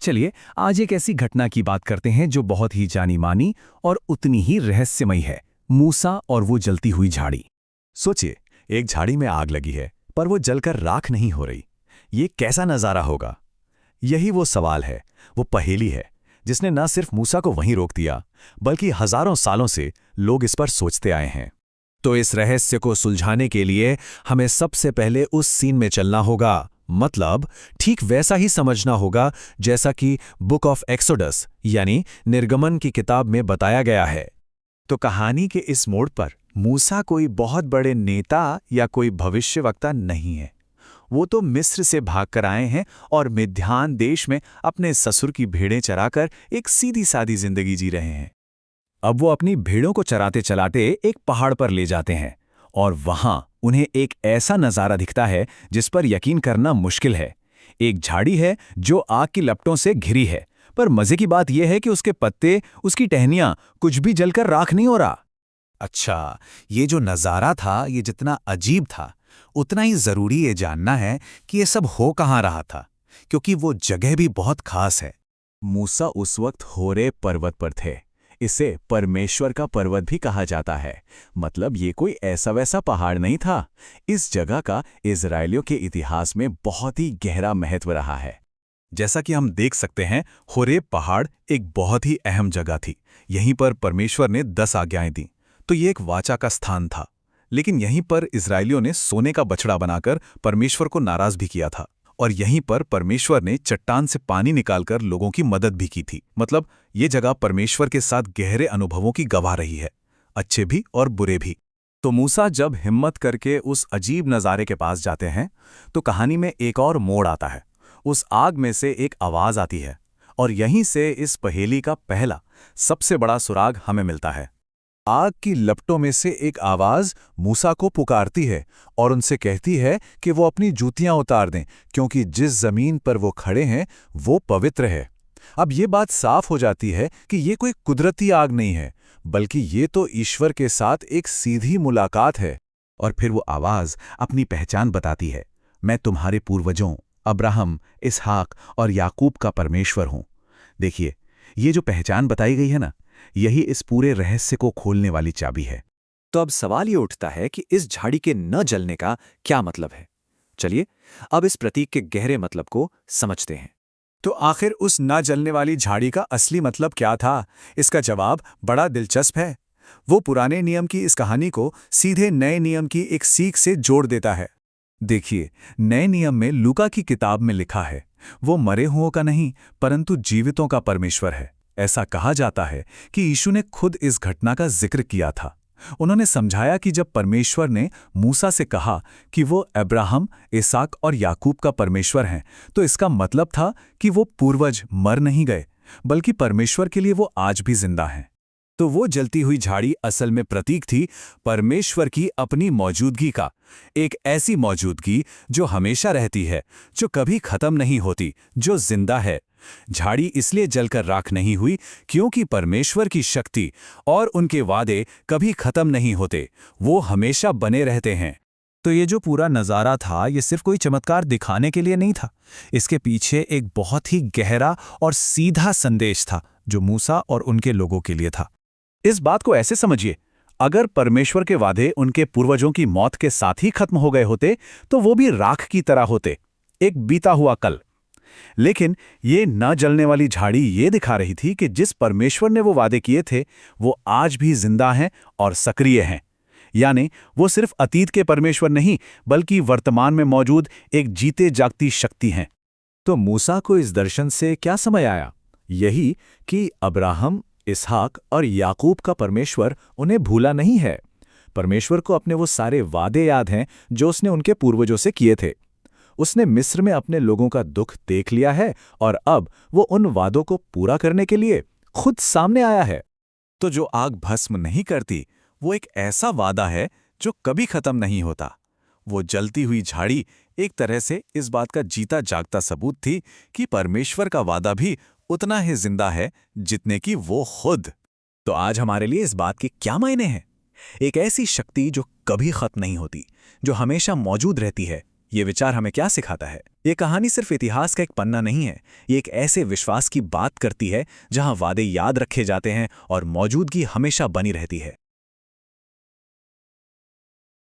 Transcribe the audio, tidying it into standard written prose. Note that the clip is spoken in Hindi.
चलिए आज एक ऐसी घटना की बात करते हैं जो बहुत ही जानी मानी और उतनी ही रहस्यमयी है, मूसा और वो जलती हुई झाड़ी। सोचिए, एक झाड़ी में आग लगी है पर वो जलकर राख नहीं हो रही। ये कैसा नज़ारा होगा? यही वो सवाल है, वो पहेली है जिसने न सिर्फ मूसा को वहीं रोक दिया बल्कि हजारों सालों से लोग इस पर सोचते आए हैं। तो इस रहस्य को सुलझाने के लिए हमें सबसे पहले उस सीन में चलना होगा, मतलब ठीक वैसा ही समझना होगा जैसा कि बुक ऑफ एक्सोडस यानी निर्गमन की किताब में बताया गया है। तो कहानी के इस मोड़ पर मूसा कोई बहुत बड़े नेता या कोई भविष्यवक्ता नहीं है। वो तो मिस्र से भागकर आए हैं और मिद्यान देश में अपने ससुर की भेड़ें चराकर एक सीधी सादी जिंदगी जी रहे हैं। अब वो अपनी भेड़ों को चराते चलाते एक पहाड़ पर ले जाते हैं और वहां उन्हें एक ऐसा नज़ारा दिखता है जिस पर यकीन करना मुश्किल है। एक झाड़ी है जो आग की लपटों से घिरी है, पर मजे की बात यह है कि उसके पत्ते, उसकी टहनियां कुछ भी जलकर राख नहीं हो रहा। अच्छा, ये जो नज़ारा था ये जितना अजीब था उतना ही ज़रूरी ये जानना है कि ये सब हो कहाँ रहा था, क्योंकि वो जगह भी बहुत खास है। मूसा उस वक्त होरे पर्वत पर थे। इसे परमेश्वर का पर्वत भी कहा जाता है। मतलब ये कोई ऐसा वैसा पहाड़ नहीं था। इस जगह का इजराइलियों के इतिहास में बहुत ही गहरा महत्व रहा है। जैसा कि हम देख सकते हैं, होरेब पहाड़ एक बहुत ही अहम जगह थी। यहीं पर परमेश्वर ने 10 आज्ञाएं दी, तो ये एक वाचा का स्थान था। लेकिन यहीं पर इजराइलियों ने सोने का बछड़ा बनाकर परमेश्वर को नाराज भी किया था, और यहीं पर परमेश्वर ने चट्टान से पानी निकालकर लोगों की मदद भी की थी। मतलब ये जगह परमेश्वर के साथ गहरे अनुभवों की गवाह रही है, अच्छे भी और बुरे भी। तो मूसा जब हिम्मत करके उस अजीब नज़ारे के पास जाते हैं तो कहानी में एक और मोड़ आता है। उस आग में से एक आवाज़ आती है और यहीं से इस पहेली का पहला सबसे बड़ा सुराग हमें मिलता है। आग की लपटों में से एक आवाज मूसा को पुकारती है और उनसे कहती है कि वो अपनी जूतियां उतार दें, क्योंकि जिस जमीन पर वो खड़े हैं वो पवित्र है। अब ये बात साफ हो जाती है कि ये कोई कुदरती आग नहीं है, बल्कि ये तो ईश्वर के साथ एक सीधी मुलाकात है। और फिर वो आवाज अपनी पहचान बताती है, मैं तुम्हारे पूर्वजों अब्राहम, इसहाक और याकूब का परमेश्वर हूं। देखिए, ये जो पहचान बताई गई है ना, यही इस पूरे रहस्य को खोलने वाली चाबी है। तो अब सवाल ये उठता है कि इस झाड़ी के न जलने का क्या मतलब है। चलिए अब इस प्रतीक के गहरे मतलब को समझते हैं। तो आखिर उस न जलने वाली झाड़ी का असली मतलब क्या था? इसका जवाब बड़ा दिलचस्प है। वो पुराने नियम की इस कहानी को सीधे नए नियम की एक सीख से जोड़ देता है। देखिए, नए नियम में लूका की किताब में लिखा है, वो मरे हुओं का नहीं परंतु जीवितों का परमेश्वर है। ऐसा कहा जाता है कि यीशु ने खुद इस घटना का जिक्र किया था। उन्होंने समझाया कि जब परमेश्वर ने मूसा से कहा कि वो अब्राहम, इसहाक और याकूब का परमेश्वर हैं, तो इसका मतलब था कि वो पूर्वज मर नहीं गए, बल्कि परमेश्वर के लिए वो आज भी जिंदा हैं। तो वो जलती हुई झाड़ी असल में प्रतीक थी परमेश्वर की अपनी मौजूदगी का, एक ऐसी मौजूदगी जो हमेशा रहती है, जो कभी खत्म नहीं होती, जो जिंदा है। झाड़ी इसलिए जलकर राख नहीं हुई क्योंकि परमेश्वर की शक्ति और उनके वादे कभी खत्म नहीं होते, वो हमेशा बने रहते हैं। तो ये जो पूरा नज़ारा था, ये सिर्फ कोई चमत्कार दिखाने के लिए नहीं था। इसके पीछे एक बहुत ही गहरा और सीधा संदेश था जो मूसा और उनके लोगों के लिए था। इस बात को ऐसे समझिए, अगर परमेश्वर के वादे उनके पूर्वजों की मौत के साथ ही खत्म हो गए होते तो वो भी राख की तरह होते, एक बीता हुआ कल। लेकिन ये न जलने वाली झाड़ी ये दिखा रही थी कि जिस परमेश्वर ने वो वादे किए थे वो आज भी जिंदा हैं और सक्रिय हैं। यानी वो सिर्फ अतीत के परमेश्वर नहीं बल्कि वर्तमान में मौजूद एक जीते जागती शक्ति हैं। तो मूसा को इस दर्शन से क्या समझ आया? यही कि अब्राहम, इसहाक और याकूब का परमेश्वर उन्हें भूला नहीं है। परमेश्वर को अपने वो सारे वादे याद हैं जो उसने उनके पूर्वजों से किए थे। उसने मिस्र में अपने लोगों का दुख देख लिया है और अब वो उन वादों को पूरा करने के लिए खुद सामने आया है। तो जो आग भस्म नहीं करती, वो एक ऐसा वादा है जो कभी खत्म नहीं होता। वो जलती हुई झाड़ी एक तरह से इस बात का जीता जागता सबूत थी कि परमेश्वर का वादा भी उतना ही जिंदा है जितने कि वो खुद। तो आज हमारे लिए इस बात के क्या मायने हैं? एक ऐसी शक्ति जो कभी खत्म नहीं होती, जो हमेशा मौजूद रहती है, ये विचार हमें क्या सिखाता है? ये कहानी सिर्फ इतिहास का एक पन्ना नहीं है, ये एक ऐसे विश्वास की बात करती है जहां वादे याद रखे जाते हैं और मौजूदगी हमेशा बनी रहती है।